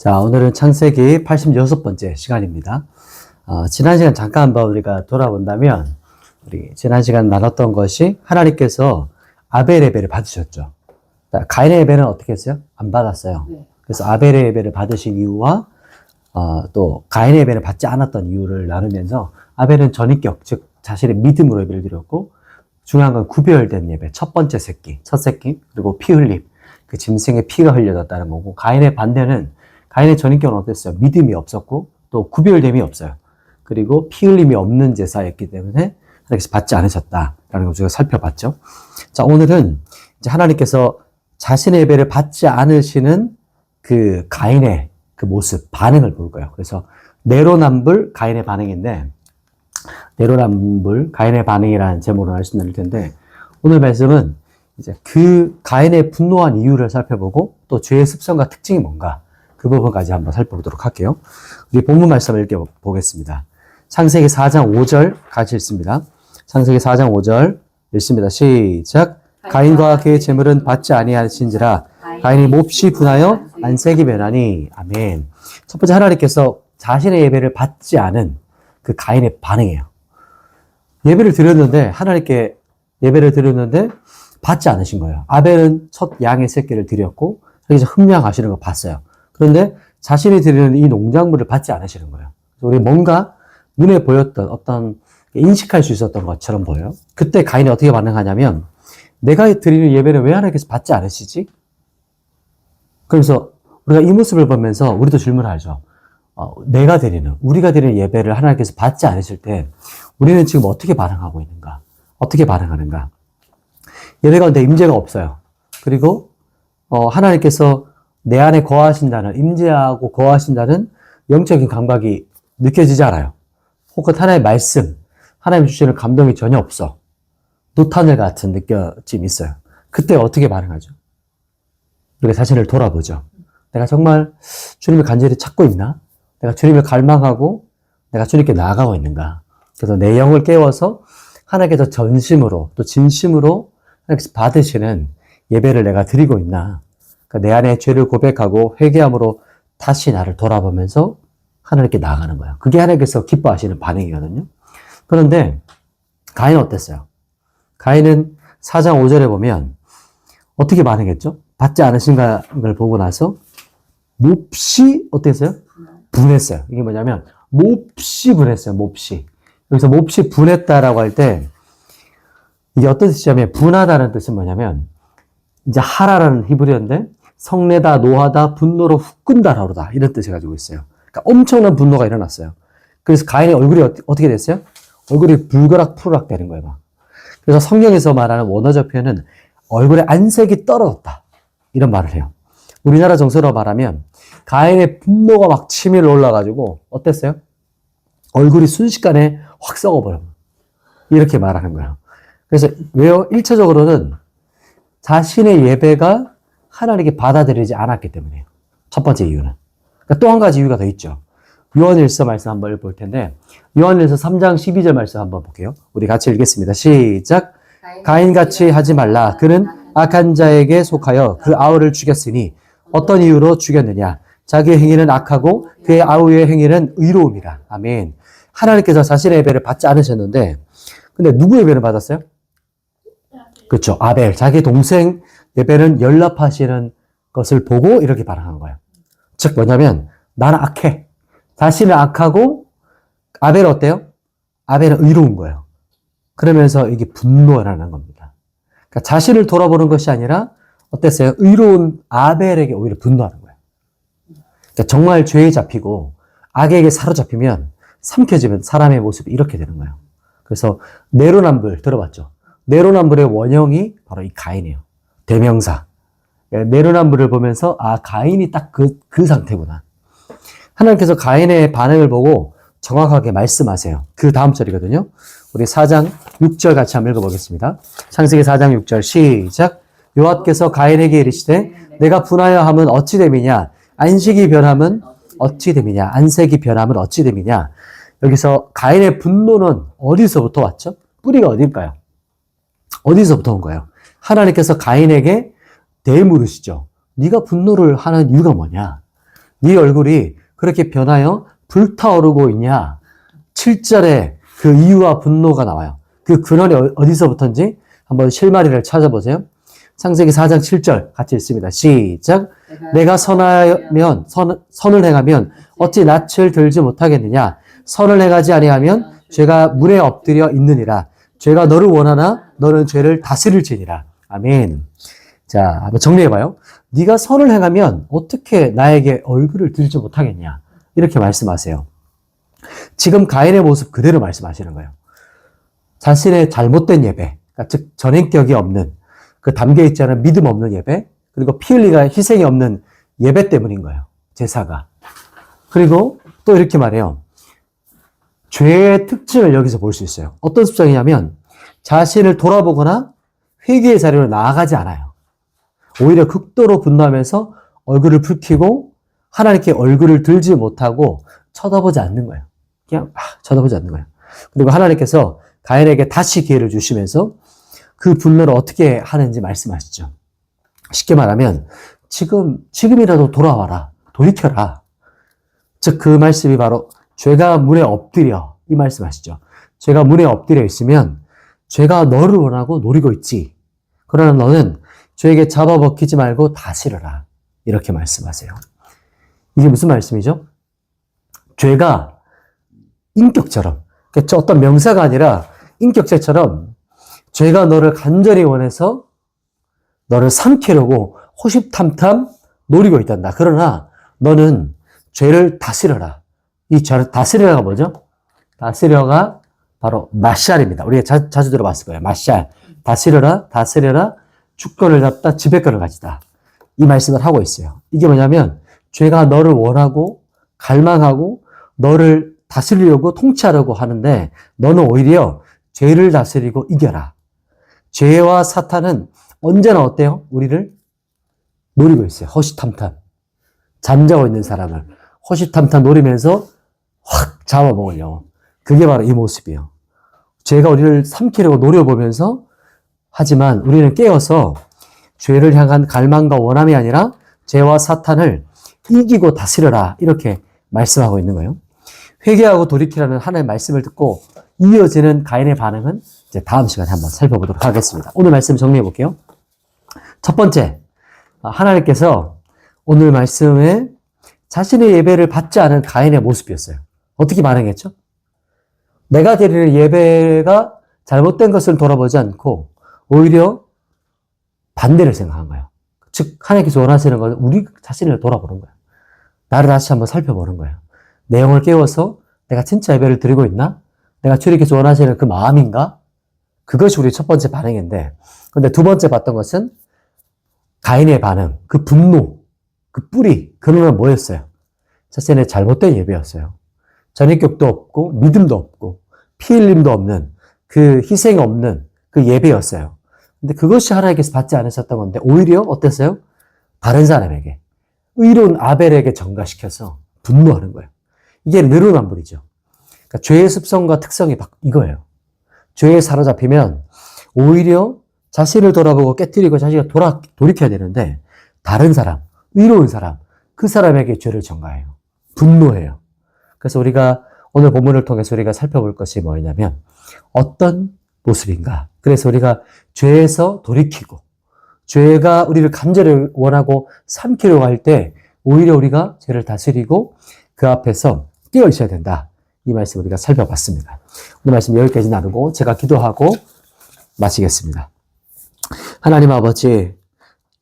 자, 오늘은 창세기 86번째 시간입니다. 지난 시간 잠깐 한번 우리가 돌아본다면, 우리 지난 시간 나눴던 것이 하나님께서 아벨의 예배를 받으셨죠. 가인의 예배는 어떻게 했어요? 안 받았어요. 그래서 아벨의 예배를 받으신 이유와 또 가인의 예배를 받지 않았던 이유를 나누면서 아벨은 전인격, 즉 자신의 믿음으로 예배를 드렸고, 중요한 건 구별된 예배, 첫 번째 새끼, 첫 새끼, 그리고 피 흘림, 그 짐승의 피가 흘려졌다는 거고, 가인의 반대는 가인의 전인격은 어땠어요? 믿음이 없었고 또 구별됨이 없어요. 그리고 피 흘림이 없는 제사였기 때문에 하나님께서 받지 않으셨다라는 걸 우리가 살펴봤죠. 자, 오늘은 이제 하나님께서 자신의 예배를 받지 않으시는 그 가인의 그 모습, 반응을 볼 거예요. 그래서 내로남불 가인의 반응인데, 내로남불 가인의 반응이라는 제목으로 말씀드릴 텐데, 오늘 말씀은 이제 그 가인의 분노한 이유를 살펴보고 또 죄의 습성과 특징이 뭔가, 그 부분까지 한번 살펴보도록 할게요. 우리 본문 말씀을 읽어보겠습니다. 창세기 4장 5절 같이 읽습니다. 창세기 4장 5절 읽습니다. 시작. 가인과 그의 재물은 받지 아니하신지라 가인이 몹시 분하여 안색이 변하니. 아멘. 첫 번째, 하나님께서 자신의 예배를 받지 않은 그 가인의 반응이에요. 예배를 드렸는데, 하나님께 예배를 드렸는데 받지 않으신 거예요. 아벨은 첫 양의 새끼를 드렸고 여기서 흠양하시는 거 봤어요. 그런데 자신이 드리는 이 농작물을 받지 않으시는 거예요. 우리 뭔가 눈에 보였던 어떤 인식할 수 있었던 것처럼 보여요. 그때 가인이 어떻게 반응하냐면, 내가 드리는 예배를 왜 하나님께서 받지 않으시지? 그래서 우리가 이 모습을 보면서 우리도 질문하죠. 우리가 드리는 예배를 하나님께서 받지 않으실 때 우리는 지금 어떻게 반응하고 있는가? 어떻게 반응하는가? 예배 가운데 임재가 없어요. 그리고 하나님께서 내 안에 거하신다는, 임재하고 거하신다는 영적인 감각이 느껴지지 않아요. 혹은 하나님의 말씀, 하나님 주시는 감동이 전혀 없어. 노타늘 같은 느껴짐이 있어요. 그때 어떻게 반응하죠? 우리가 자신을 돌아보죠. 내가 정말 주님을 간절히 찾고 있나? 내가 주님을 갈망하고 내가 주님께 나아가고 있는가? 그래서 내 영을 깨워서 하나님께서 전심으로 또 진심으로 하나님께서 받으시는 예배를 내가 드리고 있나? 내 안에 죄를 고백하고 회개함으로 다시 나를 돌아보면서 하나님께 나아가는 거예요. 그게 하나님께서 기뻐하시는 반응이거든요. 그런데 가인은 어땠어요? 가인은 4장 5절에 보면 어떻게 반응했죠? 받지 않으신 걸 보고 나서 몹시 어땠어요? 분했어요. 이게 뭐냐면 몹시 분했어요. 몹시. 여기서 몹시 분했다라고 할 때 이게 어떤 뜻이냐면, 분하다는 뜻은 뭐냐면 이제 하라라는 히브리어인데 성내다, 노하다, 분노로 후끈다라로다, 이런 뜻을 가지고 있어요. 그러니까 엄청난 분노가 일어났어요. 그래서 가인의 얼굴이 어떻게 됐어요? 얼굴이 불그락 푸르락 되는 거예요. 막. 그래서 성경에서 말하는 원어적 표현은 얼굴에 안색이 떨어졌다, 이런 말을 해요. 우리나라 정서로 말하면 가인의 분노가 막 치밀어 올라가지고 어땠어요? 얼굴이 순식간에 확 썩어버려. 이렇게 말하는 거예요. 그래서 왜요? 1차적으로는 자신의 예배가 하나님께 받아들이지 않았기 때문이에요. 첫 번째 이유는. 그러니까 또 한 가지 이유가 더 있죠. 요한일서 말씀 한번 볼 텐데, 요한일서 3장 12절 말씀 한번 볼게요. 우리 같이 읽겠습니다. 시작. 가인같이 하지 말라. 그는 악한 자에게 속하여 그 아우를 죽였으니 어떤 이유로 죽였느냐? 자기의 행위는 악하고 그의 아우의 행위는 의로움이라. 아멘. 하나님께서 자신의 예배를 받지 않으셨는데, 근데 누구 예배를 받았어요? 그렇죠. 아벨. 자기 동생 예배는 연락하시는 것을 보고 이렇게 반응한 거예요. 즉 뭐냐면, 나는 악해. 자신은 악하고 아벨은 어때요? 아벨은 의로운 거예요. 그러면서 이게 분노라는 겁니다. 그러니까 자신을 돌아보는 것이 아니라 어땠어요? 의로운 아벨에게 오히려 분노하는 거예요. 그러니까 정말 죄에 잡히고 악에게 사로잡히면, 삼켜지면 사람의 모습이 이렇게 되는 거예요. 그래서 내로남불 들어봤죠? 내로남불의 원형이 바로 이 가인이에요. 대명사. 내로남불을 보면서 가인이 딱 그 상태구나. 하나님께서 가인의 반응을 보고 정확하게 말씀하세요. 그 다음 절이거든요. 우리 4장 6절 같이 한번 읽어보겠습니다. 창세기 4장 6절 시작. 여호와께서 가인에게 이르시되 내가 분하여 함은 어찌 됨이냐? 안식이 변함은 어찌 됨이냐? 안색이 변함은 어찌 됨이냐? 여기서 가인의 분노는 어디서부터 왔죠? 뿌리가 어딜까요? 어디서부터 온 거예요? 하나님께서 가인에게 대물으시죠. 네가 분노를 하는 이유가 뭐냐? 네 얼굴이 그렇게 변하여 불타오르고 있냐? 7절에 그 이유와 분노가 나와요. 그 근원이 어디서부터인지 한번 실마리를 찾아보세요. 창세기 4장 7절 같이 읽습니다. 시작. 내가 선을 행하면 어찌 낯을 들지 못하겠느냐? 선을 행하지 아니하면 죄가 문에 엎드려 있느니라. 죄가 너를 원하나 너는 죄를 다스릴지니라. 아멘. 자, 한번 정리해봐요. 네가 선을 행하면 어떻게 나에게 얼굴을 들지 못하겠냐? 이렇게 말씀하세요. 지금 가인의 모습 그대로 말씀하시는 거예요. 자신의 잘못된 예배, 그러니까 즉 전행격이 없는, 그 담겨있지 않은 믿음 없는 예배, 그리고 피 흘리가 희생이 없는 예배 때문인 거예요. 제사가. 그리고 또 이렇게 말해요. 죄의 특징을 여기서 볼 수 있어요. 어떤 습성이냐면 자신을 돌아보거나 회개의 자리로 나아가지 않아요. 오히려 극도로 분노하면서 얼굴을 붉히고 하나님께 얼굴을 들지 못하고 쳐다보지 않는 거예요. 그냥 쳐다보지 않는 거예요. 그리고 하나님께서 가인에게 다시 기회를 주시면서 그 분노를 어떻게 하는지 말씀하시죠. 쉽게 말하면 지금이라도 돌아와라. 돌이켜라. 즉 그 말씀이 바로 죄가 문에 엎드려 이 말씀하시죠. 죄가 문에 엎드려 있으면 죄가 너를 원하고 노리고 있지. 그러나 너는 죄에게 잡아먹히지 말고 다스려라. 이렇게 말씀하세요. 이게 무슨 말씀이죠? 죄가 인격처럼, 그러니까 어떤 명사가 아니라 인격체처럼 죄가 너를 간절히 원해서 너를 삼키려고 호시탐탐 노리고 있단다. 그러나 너는 죄를 다스려라. 이 죄를 다스려가 뭐죠? 다스려가 바로 마샬입니다. 우리가 자주 들어봤을 거예요. 마샬. 다스려라. 주권을 잡다, 지배권을 가지다. 이 말씀을 하고 있어요. 이게 뭐냐면 죄가 너를 원하고 갈망하고 너를 다스리려고 통치하려고 하는데 너는 오히려 죄를 다스리고 이겨라. 죄와 사탄은 언제나 어때요? 우리를 노리고 있어요. 호시탐탐. 잠자고 있는 사람을 호시탐탐 노리면서 확 잡아먹으려고. 그게 바로 이 모습이에요. 죄가 우리를 삼키려고 노려보면서 하지만 우리는 깨어서 죄를 향한 갈망과 원함이 아니라 죄와 사탄을 이기고 다스려라. 이렇게 말씀하고 있는 거예요. 회개하고 돌이키라는 하나님의 말씀을 듣고 이어지는 가인의 반응은 이제 다음 시간에 한번 살펴보도록 하겠습니다. 오늘 말씀 정리해 볼게요. 첫 번째, 하나님께서 오늘 말씀에 자신의 예배를 받지 않은 가인의 모습이었어요. 어떻게 반응했죠? 내가 드리는 예배가 잘못된 것을 돌아보지 않고 오히려 반대를 생각한 거예요. 즉 하나님께서 원하시는 것은 우리 자신을 돌아보는 거예요. 나를 다시 한번 살펴보는 거예요. 내용을 깨워서 내가 진짜 예배를 드리고 있나? 내가 주님께서 원하시는 그 마음인가? 그것이 우리 첫 번째 반응인데, 근데 두 번째 봤던 것은 가인의 반응, 그 분노, 그 뿌리, 그놈은 뭐였어요? 자신의 잘못된 예배였어요. 전인격도 없고 믿음도 없고 피 흘림도 없는 그 희생이 없는 그 예배였어요. 근데 그것이 하나님께서 받지 않으셨던 건데 오히려 어땠어요? 다른 사람에게 의로운 아벨에게 전가시켜서 분노하는 거예요. 이게 느르만불이죠. 그러니까 죄의 습성과 특성이 이거예요. 죄에 사로잡히면 오히려 자신을 돌아보고 깨뜨리고 자신을 돌이켜야 되는데 다른 사람, 의로운 사람, 그 사람에게 죄를 전가해요. 분노해요. 그래서 우리가 오늘 본문을 통해서 우리가 살펴볼 것이 뭐냐면 어떤 모습인가. 그래서 우리가 죄에서 돌이키고 죄가 우리를 간절히 원하고 삼키려고 할 때 오히려 우리가 죄를 다스리고 그 앞에서 깨어 있어야 된다. 이 말씀 우리가 살펴봤습니다. 오늘 말씀 여기까지 나누고 제가 기도하고 마치겠습니다. 하나님 아버지,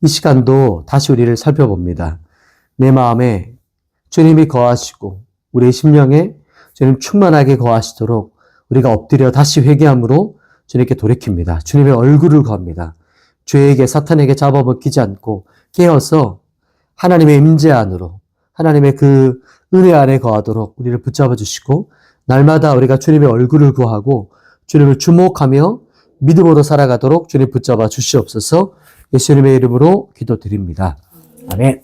이 시간도 다시 우리를 살펴봅니다. 내 마음에 주님이 거하시고 우리의 심령에 주님 충만하게 거하시도록 우리가 엎드려 다시 회개함으로 주님께 돌이킵니다. 주님의 얼굴을 구합니다. 죄에게 사탄에게 잡아먹히지 않고 깨어서 하나님의 임재 안으로 하나님의 그 은혜 안에 거하도록 우리를 붙잡아 주시고 날마다 우리가 주님의 얼굴을 구하고 주님을 주목하며 믿음으로 살아가도록 주님 붙잡아 주시옵소서. 예수님의 이름으로 기도드립니다. 아멘.